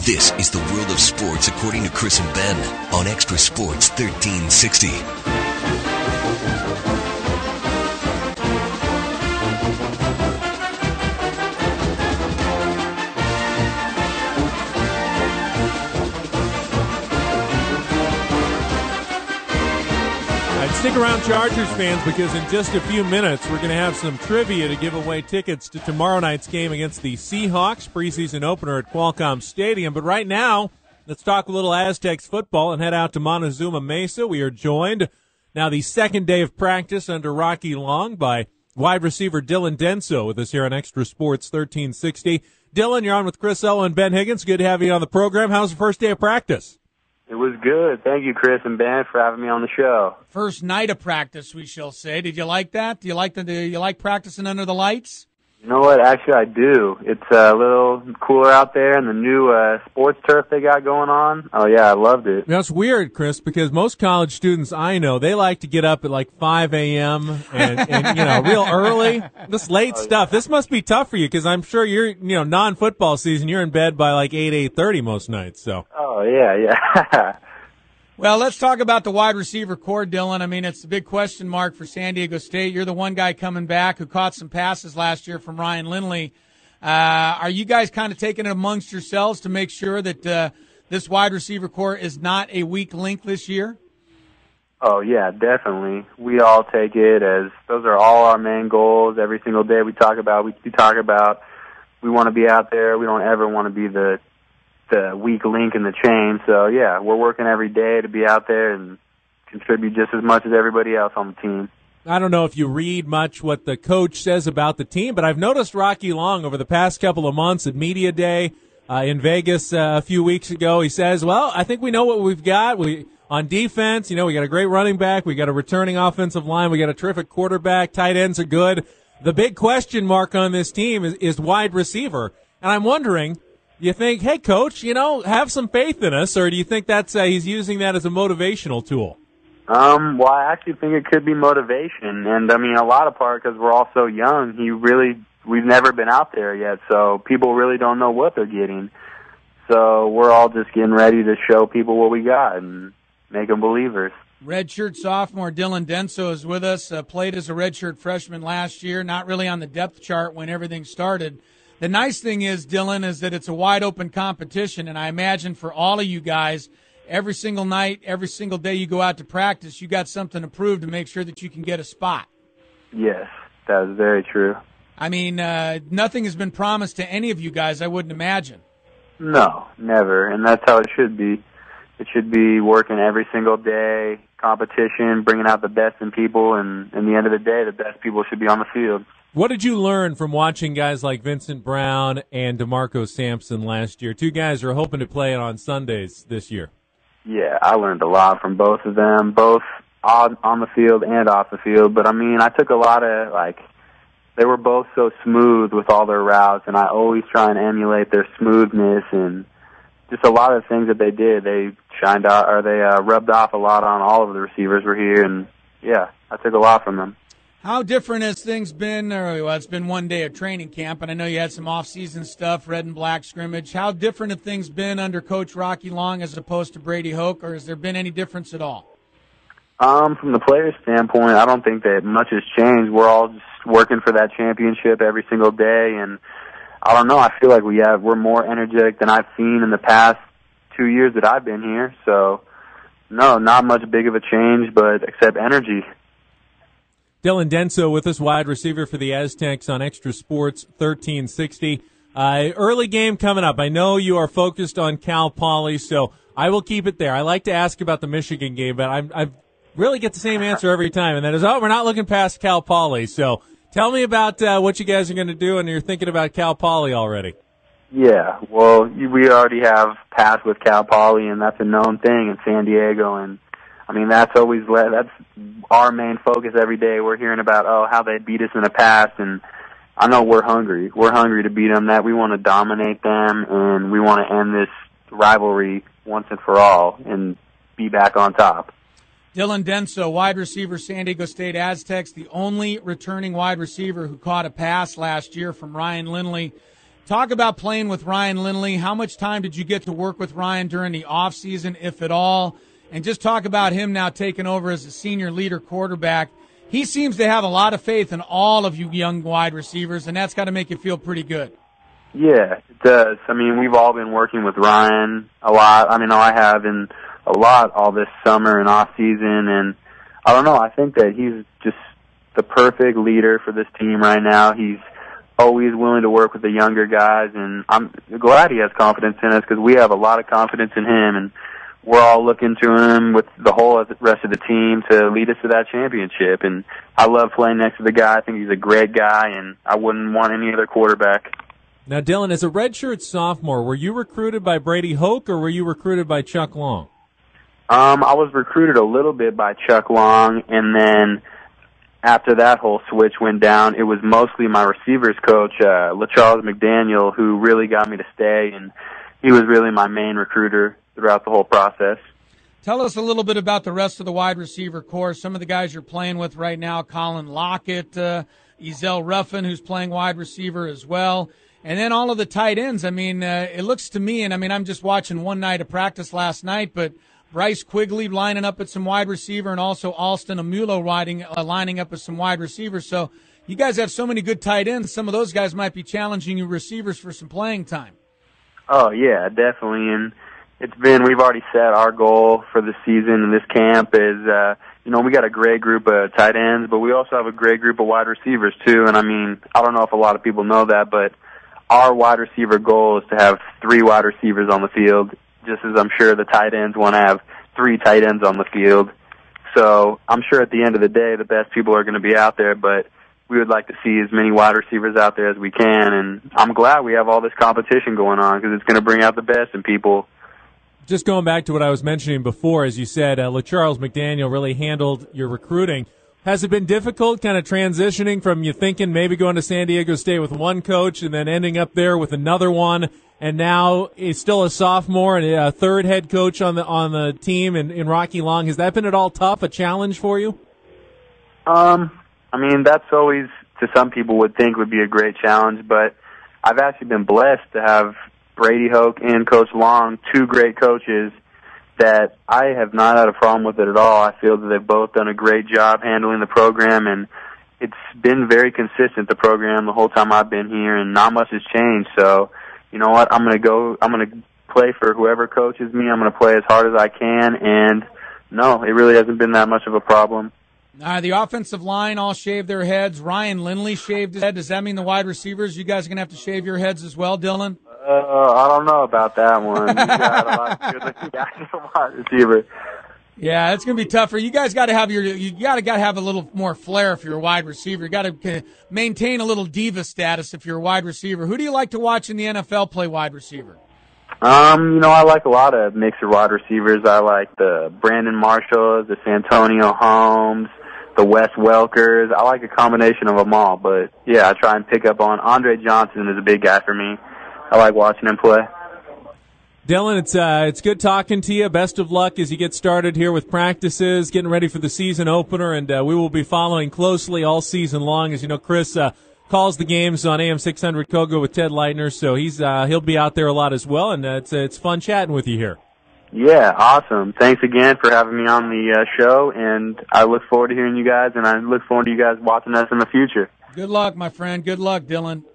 This is the world of sports according to Chris and Ben on Extra Sports 1360. Stick around, Chargers fans, because in just a few minutes we're going to have some trivia to give away tickets to tomorrow night's game against the Seahawks, preseason opener at Qualcomm Stadium. But right now, let's talk a little Aztecs football and head out to Montezuma Mesa. We are joined now the second day of practice under Rocky Long by wide receiver Dylan Denso with us here on Extra Sports 1360. Dylan, you're on with Chris Ella and Ben Higgins. Good to have you on the program. How's the first day of practice? It was good. Thank you, Chris and Ben, for having me on the show. First night of practice, we shall say. Did you like that? Do you like practicing under the lights? You know what? Actually, I do. It's a little cooler out there, and the new sports turf they got going on. Oh, yeah, I loved it. That's weird, Chris, because most college students I know, they like to get up at like 5 a.m. and real early. This late stuff. This must be tough for you because I'm sure you're, non-football season, you're in bed by like 8:30 most nights. So. Oh, yeah. Well, let's talk about the wide receiver core, Dylan. I mean, it's the big question mark for San Diego State. You're the one guy coming back who caught some passes last year from Ryan Lindley. Are you guys kind of taking it amongst yourselves to make sure that this wide receiver core is not a weak link this year? Oh, yeah, definitely. We all take it as those are all our main goals. Every single day we talk about we want to be out there. We don't ever want to be the weak link in the chain. So, yeah, we're working every day to be out there and contribute just as much as everybody else on the team. I don't know if you read much what the coach says about the team, but I've noticed Rocky Long over the past couple of months at Media Day in Vegas a few weeks ago. He says, well, I think we know what we've got. On defense, we got a great running back. We got a returning offensive line. We got a terrific quarterback. Tight ends are good. The big question mark on this team is wide receiver. And I'm wondering, do you think, hey, Coach, have some faith in us, or do you think that's he's using that as a motivational tool? Well, I actually think it could be motivation, and I mean a lot of part because we're all so young. We've never been out there yet, so people really don't know what they're getting. So we're all just getting ready to show people what we got and make them believers. Redshirt sophomore Dylan Denso is with us. Played as a redshirt freshman last year, not really on the depth chart when everything started. The nice thing is, Dylan, is that it's a wide-open competition, and I imagine for all of you guys, every single night, every single day you go out to practice, you got something to prove to make sure that you can get a spot. Yes, that is very true. I mean, nothing has been promised to any of you guys, I wouldn't imagine. No, never, and that's how it should be. It should be working every single day, competition, bringing out the best in people, and in the end of the day, the best people should be on the field. What did you learn from watching guys like Vincent Brown and DeMarco Sampson last year? Two guys who are hoping to play it on Sundays this year. Yeah, I learned a lot from both of them, both on the field and off the field. But, I mean, I took a lot of, they were both so smooth with all their routes, and I always try and emulate their smoothness and just a lot of things that they did. They shined out, or they rubbed off a lot on all of the receivers were here, and, yeah, I took a lot from them. How different has things been? It's been one day of training camp, and I know you had some off-season stuff, red and black scrimmage. How different have things been under Coach Rocky Long as opposed to Brady Hoke, or has there been any difference at all? From the players' standpoint, I don't think that much has changed. We're all just working for that championship every single day, and I don't know. I feel like we're more energetic than I've seen in the past 2 years that I've been here. So, no, not much big of a change, but except energy. Dylan Denso with us, wide receiver for the Aztecs on Extra Sports 1360. Early game coming up. I know you are focused on Cal Poly, so I will keep it there. I like to ask about the Michigan game, but I really get the same answer every time, and that is, we're not looking past Cal Poly. So tell me about what you guys are going to do, and you're thinking about Cal Poly already. Yeah, well, we already have passed with Cal Poly, and that's a known thing in San Diego, and I mean, that's our main focus every day. We're hearing about, how they beat us in the past, and I know we're hungry. We're hungry to beat them. That we want to dominate them, and we want to end this rivalry once and for all and be back on top. Dylan Denso, wide receiver, San Diego State Aztecs, the only returning wide receiver who caught a pass last year from Ryan Lindley. Talk about playing with Ryan Lindley. How much time did you get to work with Ryan during the offseason, if at all? And just talk about him now taking over as a senior leader quarterback. He seems to have a lot of faith in all of you young wide receivers, and that's got to make you feel pretty good. Yeah, it does. I mean, we've all been working with Ryan a lot. I mean, I have in a lot all this summer and off season, and I don't know. I think that he's just the perfect leader for this team right now. He's always willing to work with the younger guys, and I'm glad he has confidence in us because we have a lot of confidence in him, and we're all looking to him with the whole rest of the team to lead us to that championship. And I love playing next to the guy. I think he's a great guy, and I wouldn't want any other quarterback. Now, Dylan, as a redshirt sophomore, were you recruited by Brady Hoke or were you recruited by Chuck Long? I was recruited a little bit by Chuck Long, and then after that whole switch went down, it was mostly my receivers coach, LaCharles McDaniel, who really got me to stay, and he was really my main recruiter throughout the whole process. Tell us a little bit about the rest of the wide receiver corps. Some of the guys you're playing with right now, Colin Lockett, Ezell Ruffin, who's playing wide receiver as well. And then all of the tight ends. I mean, it looks to me, and I mean, I'm just watching one night of practice last night, but Bryce Quigley lining up at some wide receiver, and also Alston Amulo lining up as some wide receivers. So you guys have so many good tight ends. Some of those guys might be challenging you receivers for some playing time. Oh, yeah, definitely. And we've already set our goal for the season, and this camp is, we got a great group of tight ends, but we also have a great group of wide receivers too. And I mean, I don't know if a lot of people know that, but our wide receiver goal is to have 3 wide receivers on the field, just as I'm sure the tight ends want to have 3 tight ends on the field. So I'm sure at the end of the day, the best people are going to be out there, but we would like to see as many wide receivers out there as we can. And I'm glad we have all this competition going on because it's going to bring out the best in people. Just going back to what I was mentioning before, as you said, LaCharles McDaniel really handled your recruiting. Has it been difficult kind of transitioning from you thinking maybe going to San Diego State with one coach and then ending up there with another one, and now he's still a sophomore and a third head coach on the team in Rocky Long? Has that been at all tough, a challenge for you? I mean, that's always, to some people would think would be a great challenge, but I've actually been blessed to have Brady Hoke and Coach Long, 2 great coaches that I have not had a problem with it at all. I feel that they've both done a great job handling the program, and it's been very consistent, the program, the whole time I've been here, and not much has changed. So, you know what, I'm going to play for whoever coaches me. I'm going to play as hard as I can, and no, it really hasn't been that much of a problem. The offensive line all shaved their heads. Ryan Lindley shaved his head. Does that mean the wide receivers, you guys are going to have to shave your heads as well, Dylan? I don't know about that one. You got a lot of good guys at wide receiver. Yeah, it's going to be tougher. You guys got to have have a little more flair if you're a wide receiver. You got to maintain a little diva status if you're a wide receiver. Who do you like to watch in the NFL play wide receiver? I like a lot of mixer wide receivers. I like the Brandon Marshalls, the Santonio Holmes, the Wes Welkers. I like a combination of them all. But, yeah, I try and pick up on Andre Johnson is a big guy for me. I like watching him play. Dylan, it's good talking to you. Best of luck as you get started here with practices, getting ready for the season opener, and we will be following closely all season long. As you know, Chris calls the games on AM 600 Kogo with Ted Leitner, so he'll be out there a lot as well, and it's fun chatting with you here. Yeah, awesome. Thanks again for having me on the show, and I look forward to hearing you guys, and I look forward to you guys watching us in the future. Good luck, my friend. Good luck, Dylan.